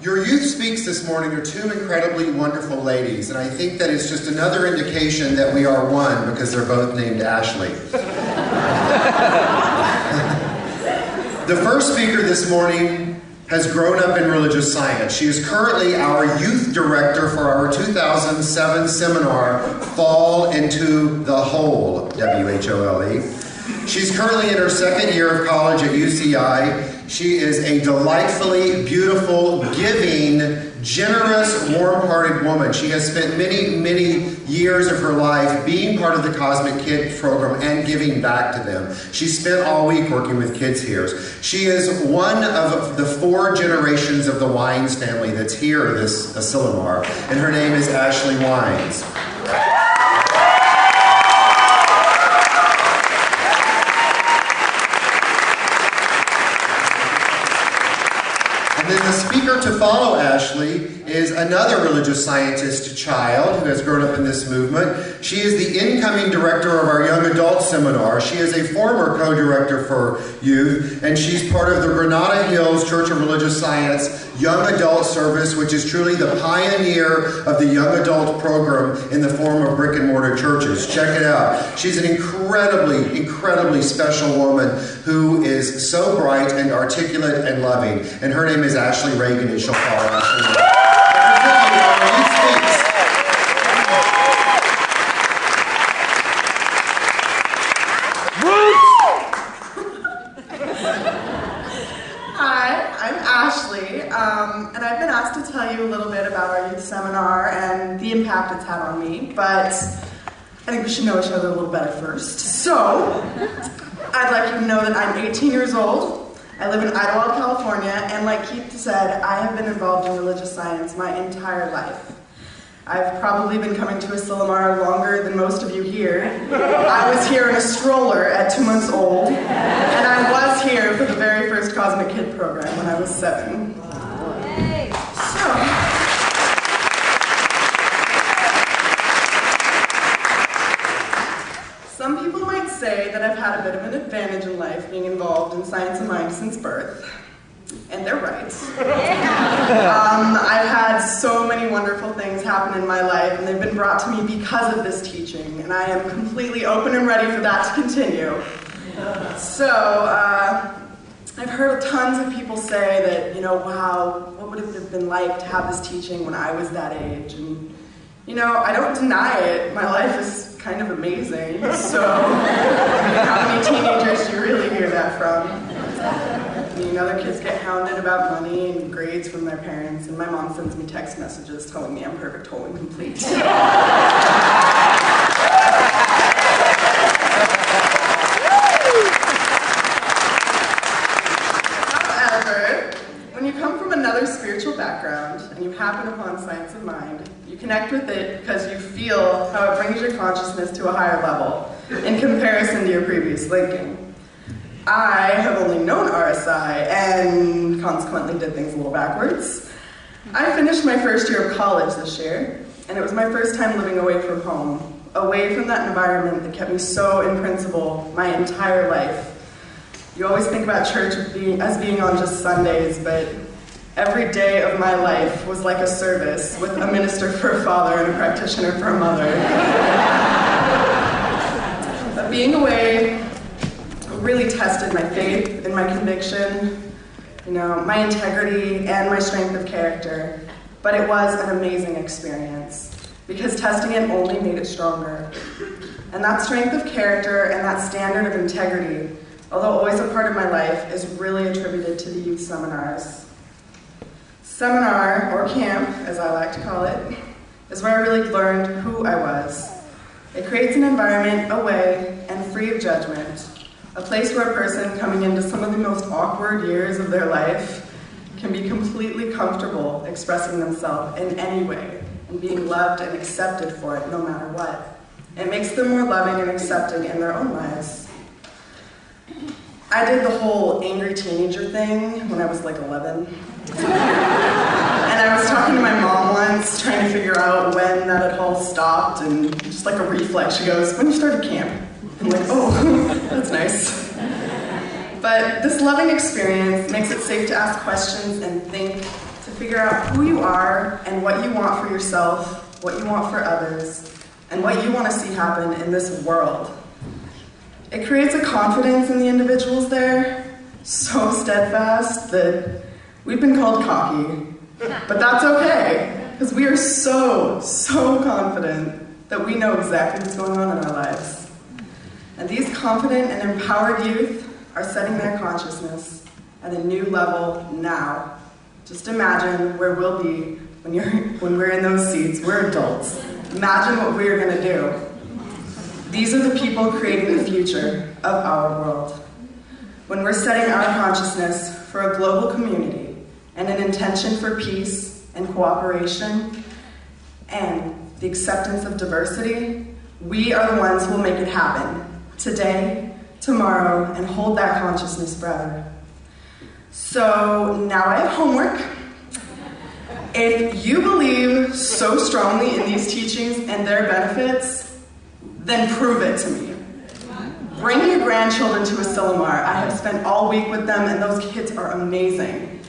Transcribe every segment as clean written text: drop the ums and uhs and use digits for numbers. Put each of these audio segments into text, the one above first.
Your youth speaks this morning are two incredibly wonderful ladies, and I think that it's just another indication that we are one because they're both named Ashley. The first speaker this morning has grown up in religious science. She is currently our youth director for our 2007 seminar, Fall Into the Whole, W-H-O-L-E. She's currently in her second year of college at UCI. She is a delightfully beautiful, giving, generous, warm-hearted woman. She has spent many, many years of her life being part of the Cosmic Kids program and giving back to them. She spent all week working with kids here. She is one of the 4 generations of the Wines family that's here this Asilomar, and her name is Ashley Wines. And then the speaker to follow Ashley is another religious scientist child who has grown up in this movement. She is the incoming director of our young adult seminar. She is a former co-director for youth, and she's part of the Granada Hills Church of Religious Science Young Adult Service, which is truly the pioneer of the young adult program in the form of brick and mortar churches. Check it out. She's an incredibly, incredibly special woman who is so bright and articulate and loving. And her name is Ashley Reagan, and she'll follow Ashley. Hi, I'm Ashley, and I've been asked to tell you a little bit about our youth seminar and the impact it's had on me, but I think we should know each other a little better first. So, I'd like you to know that I'm 18 years old. I live in Idlewild, California, and like Keith said, I have been involved in religious science my entire life. I've probably been coming to Asilomar longer than most of you here. I was here in a stroller at 2 months old, and I was here for the very first Cosmic Kid program when I was 7. Some people might say that I've had a bit of an advantage in life being involved in science and mind since birth. And they're right. I've had so many wonderful things happen in my life, and they've been brought to me because of this teaching, and I am completely open and ready for that to continue. So, I've heard tons of people say that, wow, what would it have been like to have this teaching when I was that age? And, I don't deny it. My life is kind of amazing. So, how many teenagers do you really hear that from? Other kids get hounded about money and grades from their parents, and my mom sends me text messages telling me I'm perfect, whole, and complete. However, when you come from another spiritual background and you happen upon science of mind, you connect with it because you feel how it brings your consciousness to a higher level in comparison to your previous thinking. I have only known RSI and consequently did things a little backwards. I finished my first year of college this year, and it was my first time living away from home, away from that environment that kept me so in principle my entire life. You always think about church as being on just Sundays, but every day of my life was like a service with a minister for a father and a practitioner for a mother. But being away really tested my faith and my conviction, my integrity and my strength of character. But it was an amazing experience because testing it only made it stronger. And that strength of character and that standard of integrity, although always a part of my life, is really attributed to the youth seminars. Seminar, or camp, as I like to call it, is where I really learned who I was. It creates an environment away and free of judgment. A place where a person coming into some of the most awkward years of their life can be completely comfortable expressing themselves in any way and being loved and accepted for it no matter what. It makes them more loving and accepting in their own lives. I did the whole angry teenager thing when I was like 11. And I was talking to my mom once, trying to figure out when that had all stopped, and just like a reflex, she goes, "When you started camp." I'm like, oh, that's nice. But this loving experience makes it safe to ask questions and think to figure out who you are and what you want for yourself, what you want for others, and what you want to see happen in this world. It creates a confidence in the individuals there, so steadfast that we've been called cocky. But that's okay, because we are so confident that we know exactly what's going on in our lives. And these confident and empowered youth are setting their consciousness at a new level now. Just imagine where we'll be when we're in those seats. We're adults. Imagine what we're going to do. These are the people creating the future of our world. When we're setting our consciousness for a global community and an intention for peace and cooperation and the acceptance of diversity, we are the ones who will make it happen today, tomorrow, and hold that consciousness forever. So now I have homework. If you believe so strongly in these teachings and their benefits, then prove it to me. Bring your grandchildren to Asilomar. I have spent all week with them, and those kids are amazing.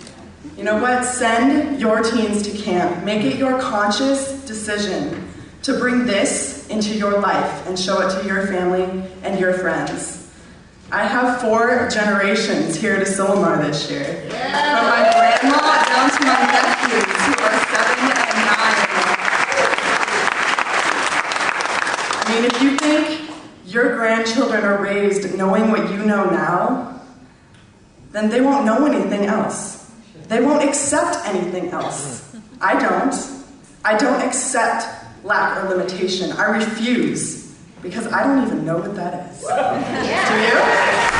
You know what? Send your teens to camp. Make it your conscious decision to bring this into your life and show it to your family and your friends. I have 4 generations here at Asilomar this year. From my grandma down to my nephews who are 7 and 9. I mean, if you think your grandchildren are raised knowing what you know now, then they won't know anything else. They won't accept anything else. I don't. I don't accept lack or limitation. I refuse, because I don't even know what that is. Do you?